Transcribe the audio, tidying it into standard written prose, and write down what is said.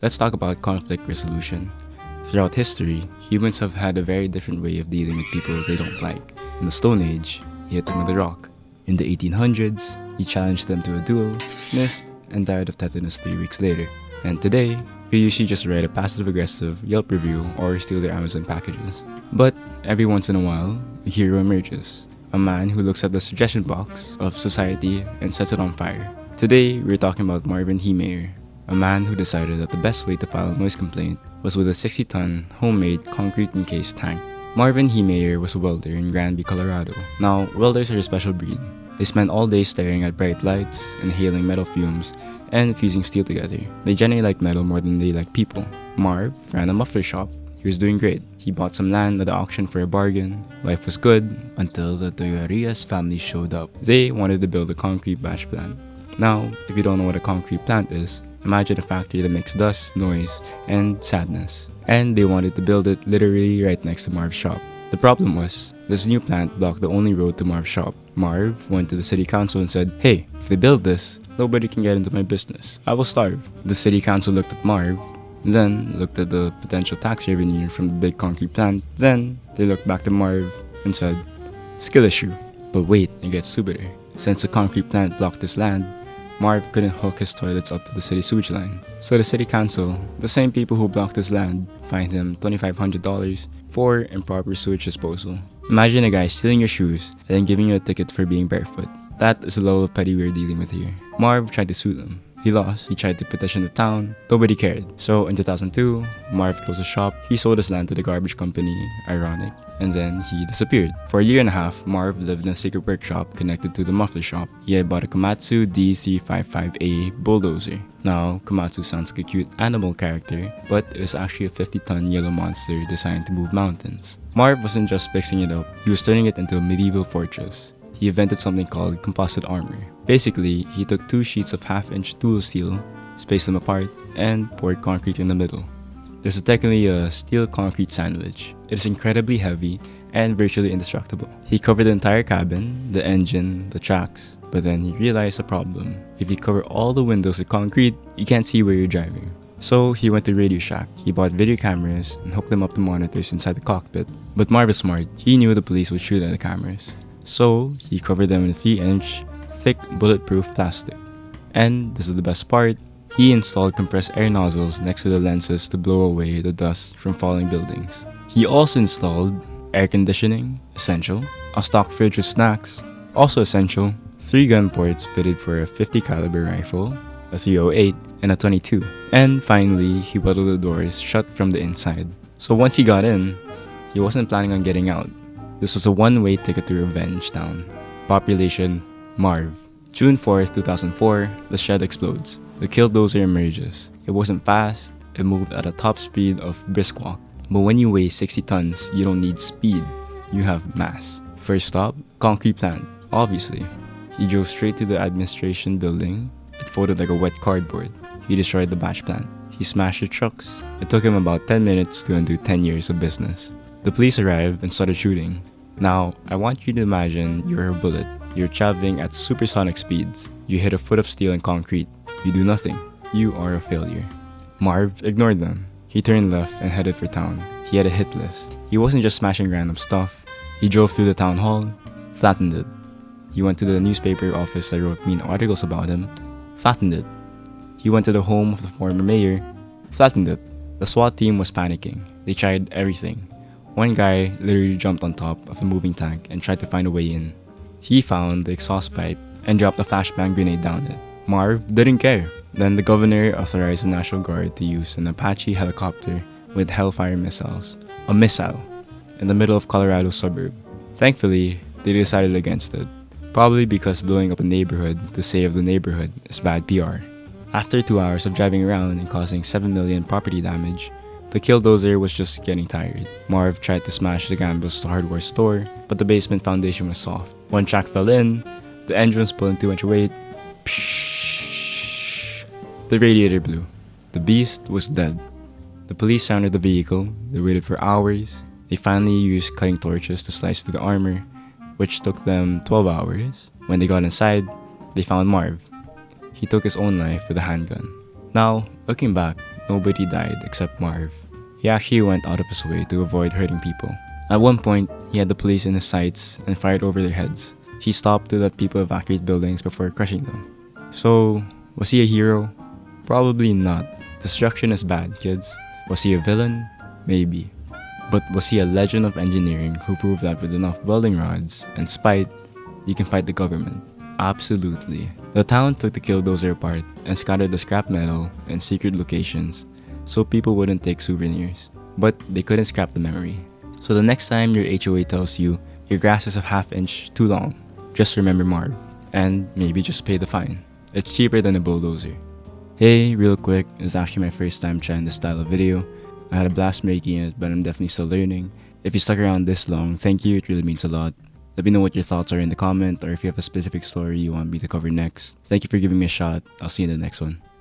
Let's talk about conflict resolution. Throughout history, humans have had a very different way of dealing with people they don't like. In the Stone Age, he hit them with a rock. In the 1800s, he challenged them to a duel, missed, and died of tetanus 3 weeks later. And today, we usually just write a passive-aggressive Yelp review or steal their Amazon packages. But every once in a while, a hero emerges. A man who looks at the suggestion box of society and sets it on fire. Today, we're talking about Marvin Heemeyer, a man who decided that the best way to file a noise complaint was with a 60-ton homemade concrete-encased tank. Marvin Heemeyer was a welder in Granby, Colorado. Now, welders are a special breed. They spend all day staring at bright lights, inhaling metal fumes, and fusing steel together. They generally like metal more than they like people. Marv ran a muffler shop. He was doing great. He bought some land at the auction for a bargain. Life was good until the Toyorias family showed up. They wanted to build a concrete batch plant. Now, if you don't know what a concrete plant is, imagine a factory that makes dust, noise, and sadness. And they wanted to build it literally right next to Marv's shop. The problem was, this new plant blocked the only road to Marv's shop. Marv went to the city council and said, "Hey, if they build this, nobody can get into my business. I will starve." The city council looked at Marv, then looked at the potential tax revenue from the big concrete plant. Then they looked back to Marv and said, "Skill issue." But wait, it gets stupider. Since the concrete plant blocked his land, Marv couldn't hook his toilets up to the city sewage line. So the city council, the same people who blocked his land, fined him $2,500 for improper sewage disposal. Imagine a guy stealing your shoes and then giving you a ticket for being barefoot. That is the level of petty we're dealing with here. Marv tried to sue them. He lost. He tried to petition the town. Nobody cared. So in 2002, Marv closed his shop. He sold his land to the garbage company, ironic, and then he disappeared. For a year and a half, Marv lived in a secret workshop connected to the muffler shop. He had bought a Komatsu D355A Bulldozer. Now, Komatsu sounds like a cute animal character, but it is actually a 50-ton yellow monster designed to move mountains. Marv wasn't just fixing it up, he was turning it into a medieval fortress. He invented something called composite armor. Basically, he took 2 sheets of half-inch tool steel, spaced them apart, and poured concrete in the middle. This is technically a steel concrete sandwich. It is incredibly heavy and virtually indestructible. He covered the entire cabin, the engine, the tracks, but then he realized a problem. If you cover all the windows with concrete, you can't see where you're driving. So he went to Radio Shack. He bought video cameras and hooked them up to monitors inside the cockpit. But Marv was smart. He knew the police would shoot at the cameras. So he covered them in 3-inch thick bulletproof plastic. And this is the best part, he installed compressed air nozzles next to the lenses to blow away the dust from falling buildings. He also installed air conditioning, essential, a stock fridge with snacks, also essential, 3 gun ports fitted for a 50 caliber rifle, a 308, and a 22. And finally, he welded the doors shut from the inside. So once he got in, he wasn't planning on getting out. This was a one-way ticket to Revenge Town. Population, Marv. June 4th, 2004, the shed explodes. The Killdozer emerges. It wasn't fast, it moved at a top speed of brisk walk. But when you weigh 60 tons, you don't need speed, you have mass. First stop, concrete plant, obviously. He drove straight to the administration building. It folded like a wet cardboard. He destroyed the batch plant. He smashed the trucks. It took him about 10 minutes to undo 10 years of business. The police arrived and started shooting. Now, I want you to imagine you're a bullet. You're traveling at supersonic speeds. You hit a foot of steel and concrete. You do nothing. You are a failure. Marv ignored them. He turned left and headed for town. He had a hit list. He wasn't just smashing random stuff. He drove through the town hall, flattened it. He went to the newspaper office that wrote mean articles about him, flattened it. He went to the home of the former mayor, flattened it. The SWAT team was panicking. They tried everything. One guy literally jumped on top of the moving tank and tried to find a way in. He found the exhaust pipe and dropped a flashbang grenade down it. Marv didn't care. Then the governor authorized the National Guard to use an Apache helicopter with Hellfire missiles, a missile, in the middle of Colorado's suburb. Thankfully, they decided against it, probably because blowing up a neighborhood to save the neighborhood is bad PR. After 2 hours of driving around and causing $7 million property damage, the Killdozer was just getting tired. Marv tried to smash the Gamble's hardware store, but the basement foundation was soft. One track fell in, the engine was pulling too much weight. Psh, the radiator blew. The beast was dead. The police surrounded the vehicle. They waited for hours. They finally used cutting torches to slice through the armor, which took them 12 hours. When they got inside, they found Marv. He took his own life with a handgun. Now, looking back, nobody died except Marv. He actually went out of his way to avoid hurting people. At one point, he had the police in his sights and fired over their heads. He stopped to let people evacuate buildings before crushing them. So, was he a hero? Probably not. Destruction is bad, kids. Was he a villain? Maybe. But was he a legend of engineering who proved that with enough welding rods and spite, you can fight the government? Absolutely. The town took the Killdozer apart and scattered the scrap metal in secret locations so people wouldn't take souvenirs. But they couldn't scrap the memory. So the next time your HOA tells you your grass is a half inch too long, just remember Marv, and maybe just pay the fine. It's cheaper than a bulldozer. Hey, real quick, it's actually my first time trying this style of video. I had a blast making it, but I'm definitely still learning. If you stuck around this long, thank you, it really means a lot. Let me know what your thoughts are in the comment, or if you have a specific story you want me to cover next. Thank you for giving me a shot. I'll see you in the next one.